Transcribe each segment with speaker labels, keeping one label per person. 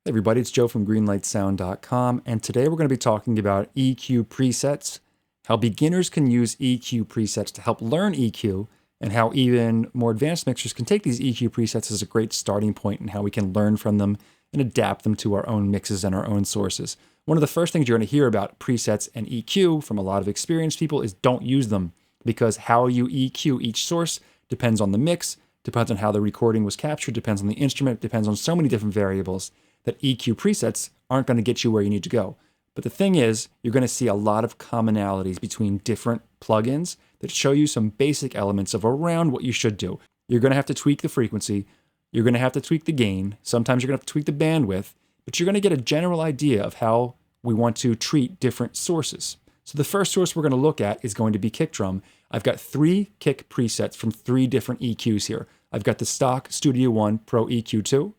Speaker 1: Hey everybody, it's Joe from greenlightsound.com, and today we're going to be talking about EQ presets, how beginners can use EQ presets to help learn EQ, and how even more advanced mixers can take these EQ presets as a great starting point and how we can learn from them and adapt them to our own mixes and our own sources. One of the first things you're going to hear about presets and EQ from a lot of experienced people is don't use them, because how you EQ each source depends on the mix, depends on how the recording was captured, depends on the instrument, depends on so many different variables that EQ presets aren't going to get you where you need to go. But the thing is, you're going to see a lot of commonalities between different plugins that show you some basic elements of around what you should do. You're going to have to tweak the frequency, you're going to have to tweak the gain, sometimes you're going to have to tweak the bandwidth, but you're going to get a general idea of how we want to treat different sources. So the first source we're going to look at is going to be kick drum. I've got 3 kick presets from 3 different EQs here. I've got the stock Studio One Pro EQ2,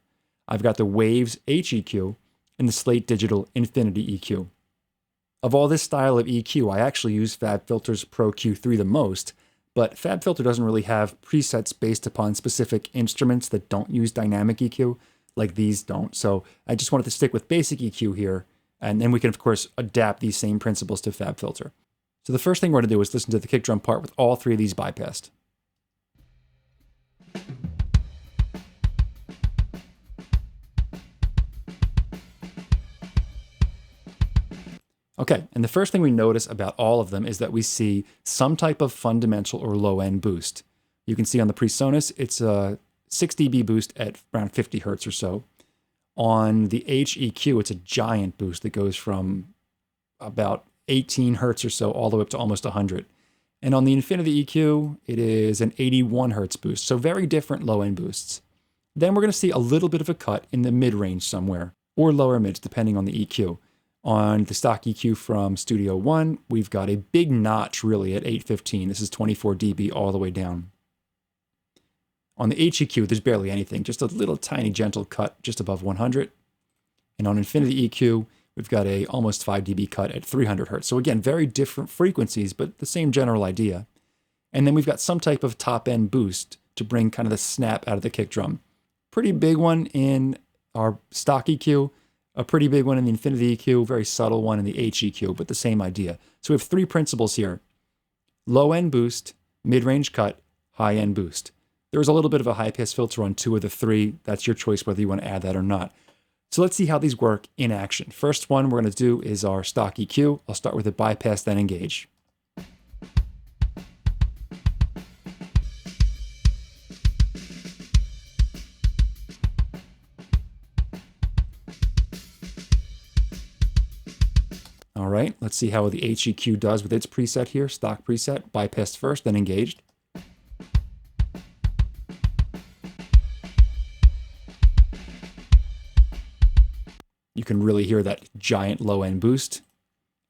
Speaker 1: I've got the Waves HEQ, and the Slate Digital Infinity EQ. Of all this style of EQ, I actually use FabFilter's Pro Q3 the most, but FabFilter doesn't really have presets based upon specific instruments that don't use dynamic EQ, like these don't. So I just wanted to stick with basic EQ here, and then we can, of course, adapt these same principles to FabFilter. So the first thing we're going to do is listen to the kick drum part with all 3 of these bypassed. Okay, and the first thing we notice about all of them is that we see some type of fundamental or low-end boost. You can see on the PreSonus, it's a 6 dB boost at around 50 hertz or so. On the HEQ, it's a giant boost that goes from about 18 hertz or so all the way up to almost 100. And on the Infinity EQ, it is an 81 hertz boost, so very different low-end boosts. Then we're going to see a little bit of a cut in the mid-range somewhere, or lower mids, depending on the EQ. On the stock EQ from Studio One, we've got a big notch really at 815. This is 24 dB all the way down. On the HEQ, there's barely anything, just a little tiny gentle cut just above 100. And on Infinity EQ, we've got a almost 5 dB cut at 300 hertz. So again, very different frequencies, but the same general idea. And then we've got some type of top-end boost to bring kind of the snap out of the kick drum. Pretty big one in our stock EQ, a pretty big one in the Infinity EQ, very subtle one in the HEQ, but the same idea. So we have 3 principles here: low-end boost, mid-range cut, high-end boost. There's a little bit of a high-pass filter on 2 of the 3. That's your choice whether you want to add that or not. So let's see how these work in action. First one we're going to do is our stock EQ. I'll start with a bypass, then engage. All right, let's see how the HEQ does with its preset here, stock preset, bypassed first, then engaged. You can really hear that giant low-end boost.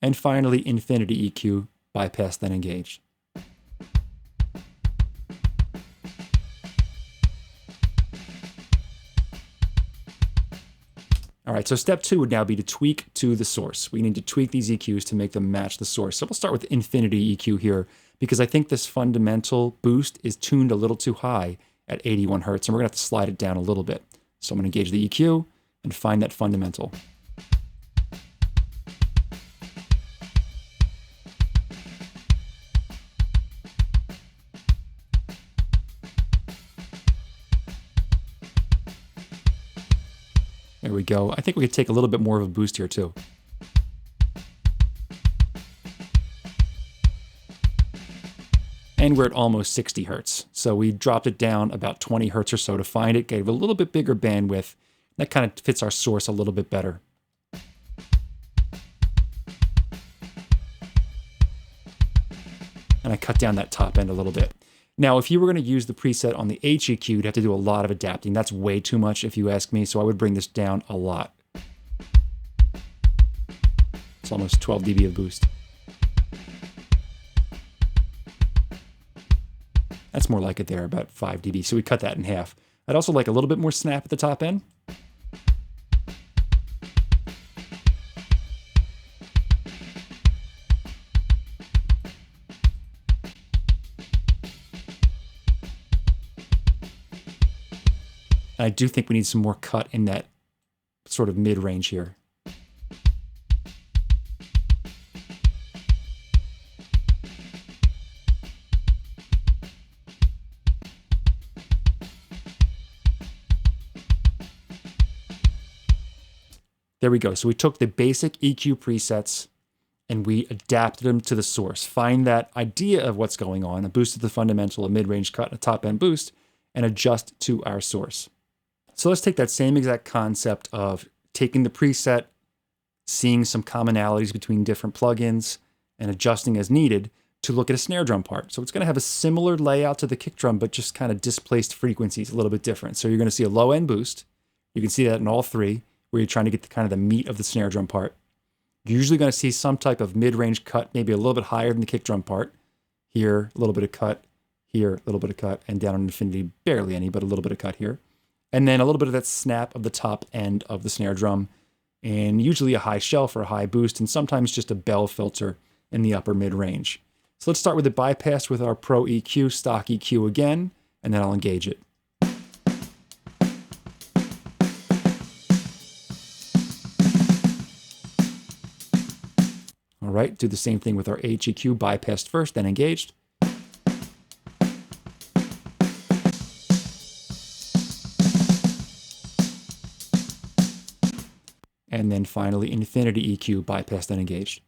Speaker 1: And finally, Infinity EQ, bypassed, then engaged. All right, so step 2 would now be to tweak to the source. We need to tweak these EQs to make them match the source. So we'll start with Infinity EQ here, because I think this fundamental boost is tuned a little too high at 81 hertz, and we're going to have to slide it down a little bit. So I'm going to engage the EQ and find that fundamental. There we go. I think we could take a little bit more of a boost here too. And we're at almost 60 hertz. So we dropped it down about 20 hertz or so to find it, gave a little bit bigger bandwidth. That kind of fits our source a little bit better. And I cut down that top end a little bit. Now, if you were going to use the preset on the HEQ, you'd have to do a lot of adapting. That's way too much if you ask me, so I would bring this down a lot. It's almost 12 dB of boost. That's more like it there, about 5 dB, so we cut that in half. I'd also like a little bit more snap at the top end. I do think we need some more cut in that sort of mid-range here. There we go. So we took the basic EQ presets and we adapted them to the source. Find that idea of what's going on, a boost to the fundamental, a mid-range cut, a top-end boost, and adjust to our source. So let's take that same exact concept of taking the preset, seeing some commonalities between different plugins, and adjusting as needed to look at a snare drum part. So it's going to have a similar layout to the kick drum, but just kind of displaced frequencies, a little bit different. So you're going to see a low-end boost. You can see that in all three, where you're trying to get the kind of the meat of the snare drum part. You're usually going to see some type of mid-range cut, maybe a little bit higher than the kick drum part. Here, a little bit of cut. Here, a little bit of cut. And down on infinity, barely any, but a little bit of cut here. And then a little bit of that snap of the top end of the snare drum. And usually a high shelf or a high boost, and sometimes just a bell filter in the upper mid-range. So let's start with the bypass with our Pro EQ, stock EQ again, and then I'll engage it. All right, do the same thing with our HEQ, bypassed first, then engaged. And then finally, infinity EQ, bypassed, then engaged.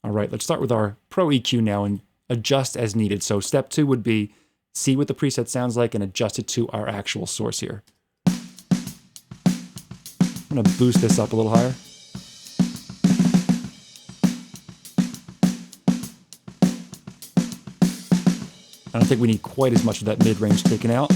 Speaker 1: All right, let's start with our Pro EQ now and adjust as needed. So step 2 would be see what the preset sounds like and adjust it to our actual source here. I'm going to boost this up a little higher. I don't think we need quite as much of that mid-range taken out.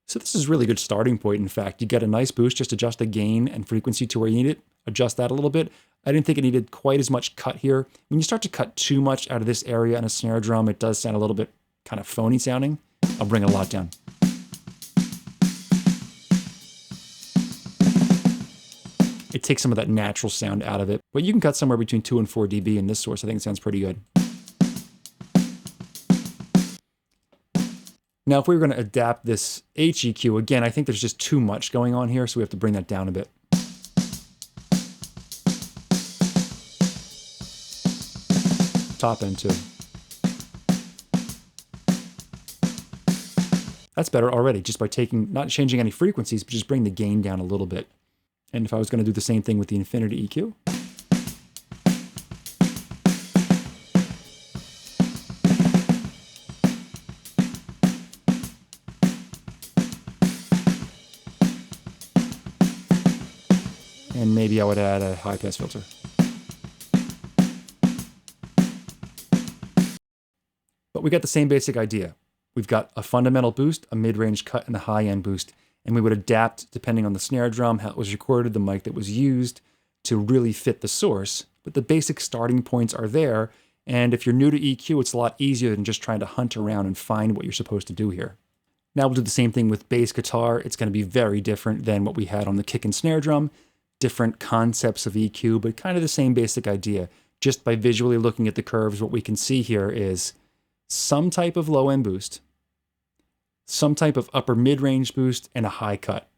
Speaker 1: So this is a really good starting point. In fact, you get a nice boost, just adjust the gain and frequency to where you need it, adjust that a little bit. I didn't think it needed quite as much cut here. When you start to cut too much out of this area in a snare drum, it does sound a little bit kind of phony sounding. I'll bring it a lot down. It takes some of that natural sound out of it, but you can cut somewhere between 2 and 4 dB in this source. I think it sounds pretty good. Now, if we were going to adapt this HEQ, again, I think there's just too much going on here, so we have to bring that down a bit. Top end too. That's better already, just by not changing any frequencies, but just bring the gain down a little bit. And if I was going to do the same thing with the infinity EQ. And maybe I would add a high pass filter. But we got the same basic idea. We've got a fundamental boost, a mid-range cut, and a high-end boost. And we would adapt, depending on the snare drum, how it was recorded, the mic that was used, to really fit the source. But the basic starting points are there. And if you're new to EQ, it's a lot easier than just trying to hunt around and find what you're supposed to do here. Now we'll do the same thing with bass guitar. It's going to be very different than what we had on the kick and snare drum. Different concepts of EQ, but kind of the same basic idea. Just by visually looking at the curves, what we can see here is some type of low-end boost, some type of upper mid-range boost, and a high cut.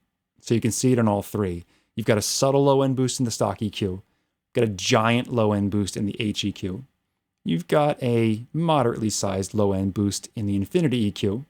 Speaker 1: So you can see it on all three. You've got a subtle low-end boost in the stock EQ, got a giant low-end boost in the HEQ. You've got a moderately sized low-end boost in the infinity EQ.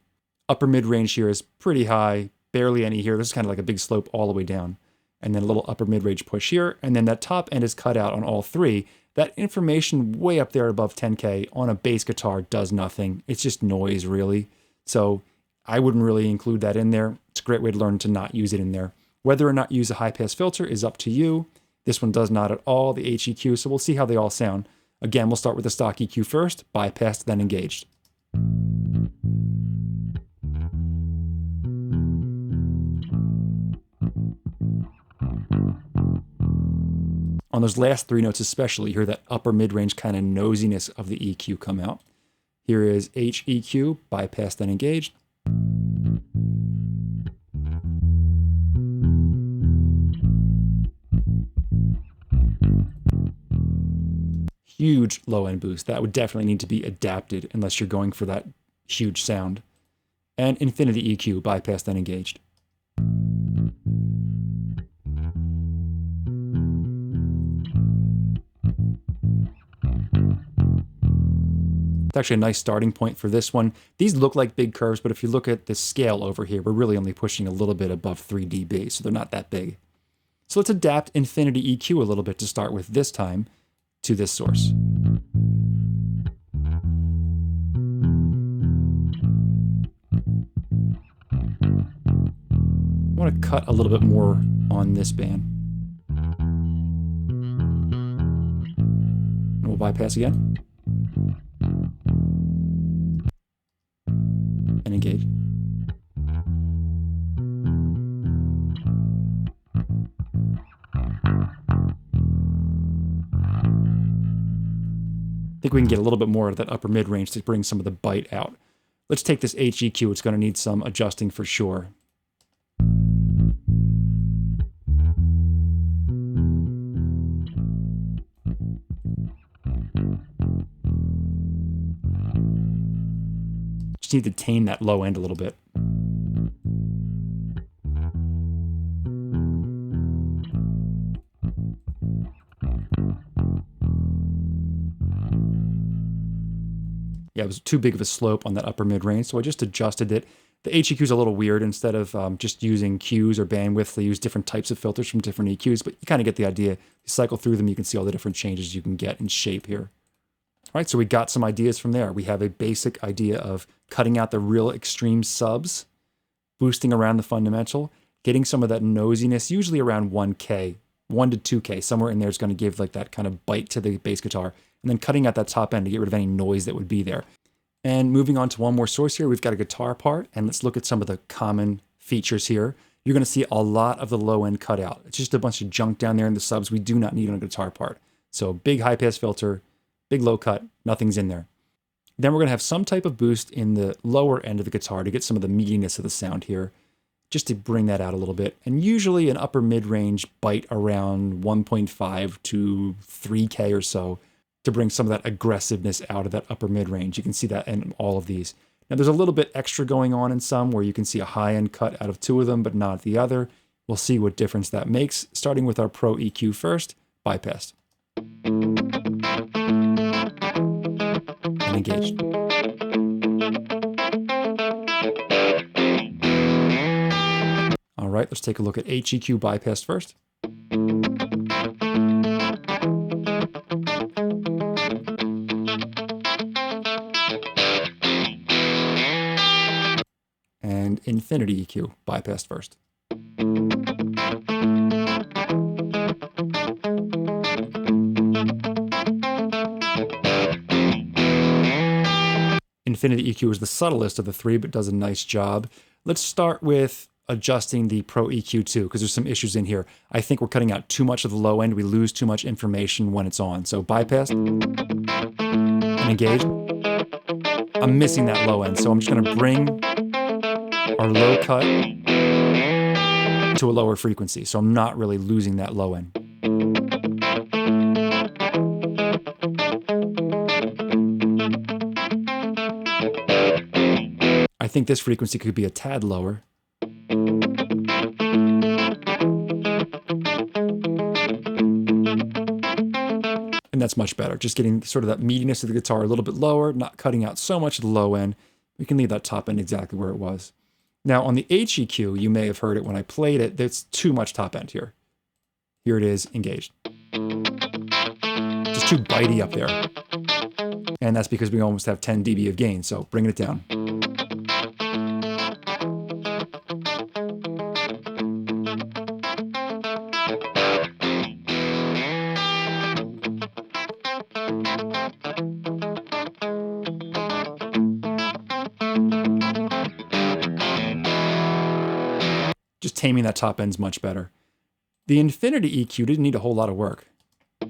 Speaker 1: Upper mid-range here is pretty high, barely any here. This is kind of like a big slope all the way down. And then a little upper mid-range push here, and then that top end is cut out on all three. That information way up there above 10K on a bass guitar does nothing. It's just noise, really. So I wouldn't really include that in there. It's a great way to learn to not use it in there. Whether or not you use a high-pass filter is up to you. This one does not at all, the HEQ, so we'll see how they all sound. Again, we'll start with the stock EQ first, bypassed, then engaged. On those last three notes especially, you hear that upper mid-range kind of nosiness of the EQ come out. Here is HEQ, bypassed, then engaged. huge low end boost. That would definitely need to be adapted unless you're going for that huge sound. And infinity EQ, bypassed and engaged. It's actually a nice starting point for this one. These look like big curves, but if you look at the scale over here, we're really only pushing a little bit above 3 dB, so they're not that big. So let's adapt infinity EQ a little bit to start with this time to this source. I want to cut a little bit more on this band. And we'll bypass again. And engage. I think we can get a little bit more of that upper mid-range to bring some of the bite out. Let's take this HEQ. It's going to need some adjusting for sure. Just need to tame that low end a little bit. Yeah, it was too big of a slope on that upper mid-range, so I just adjusted it. The HEQ is a little weird. Instead of just using Qs or bandwidth, they use different types of filters from different EQs, but you kind of get the idea. You cycle through them, you can see all the different changes you can get in shape here. All right, so we got some ideas from there. We have a basic idea of cutting out the real extreme subs, boosting around the fundamental, getting some of that nosiness, usually around 1K, 1 to 2K, somewhere in there is going to give like that kind of bite to the bass guitar, and then cutting out that top end to get rid of any noise that would be there. And moving on to one more source here, we've got a guitar part, and let's look at some of the common features here. You're going to see a lot of the low end cut out. It's just a bunch of junk down there in the subs we do not need on a guitar part. So big high pass filter, big low cut, nothing's in there. Then we're going to have some type of boost in the lower end of the guitar to get some of the meatiness of the sound here, just to bring that out a little bit. And usually an upper mid-range bite around 1.5 to 3K or so to bring some of that aggressiveness out of that upper mid-range. You can see that in all of these. Now there's a little bit extra going on in some where you can see a high-end cut out of 2 of them, but not the other. We'll see what difference that makes, starting with our Pro EQ first, bypassed. And engaged. All right, let's take a look at HEQ bypassed first. And infinity EQ bypassed first. Infinity EQ is the subtlest of the 3, but does a nice job. Let's start with adjusting the Pro EQ too, because there's some issues in here. I think we're cutting out too much of the low end. We lose too much information when it's on. So bypass and engage. I'm missing that low end, so I'm just going to bring our low cut to a lower frequency. So I'm not really losing that low end. I think this frequency could be a tad lower. And that's much better. Just getting sort of that meatiness of the guitar a little bit lower, not cutting out so much of the low end. We can leave that top end exactly where it was. Now on the HEQ, you may have heard it when I played it, there's too much top end here. Here it is, engaged. Just too bitey up there. And that's because we almost have 10 dB of gain, so bringing it down. Just taming that top end's much better. The infinity EQ didn't need a whole lot of work. I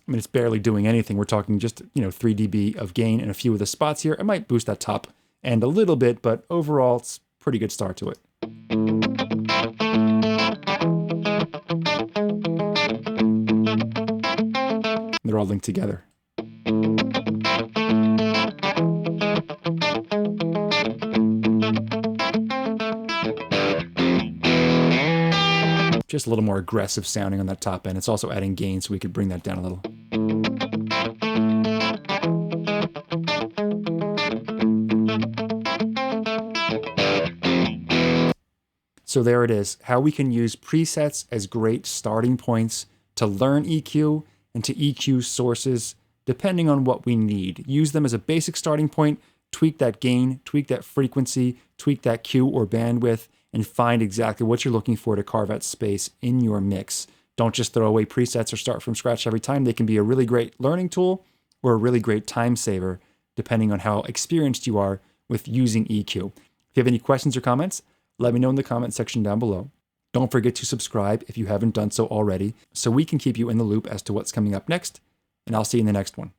Speaker 1: mean, it's barely doing anything. We're talking just, 3 dB of gain in a few of the spots here. It might boost that top and a little bit, but overall, it's a pretty good start to it. They're all linked together. Just a little more aggressive sounding on that top end. It's also adding gain, so we could bring that down a little. So there it is, how we can use presets as great starting points to learn EQ and to EQ sources depending on what we need. Use them as a basic starting point, tweak that gain, tweak that frequency, tweak that Q or bandwidth, and find exactly what you're looking for to carve out space in your mix. Don't just throw away presets or start from scratch every time. They can be a really great learning tool or a really great time saver, depending on how experienced you are with using EQ. If you have any questions or comments, let me know in the comment section down below. Don't forget to subscribe if you haven't done so already, so we can keep you in the loop as to what's coming up next, and I'll see you in the next one.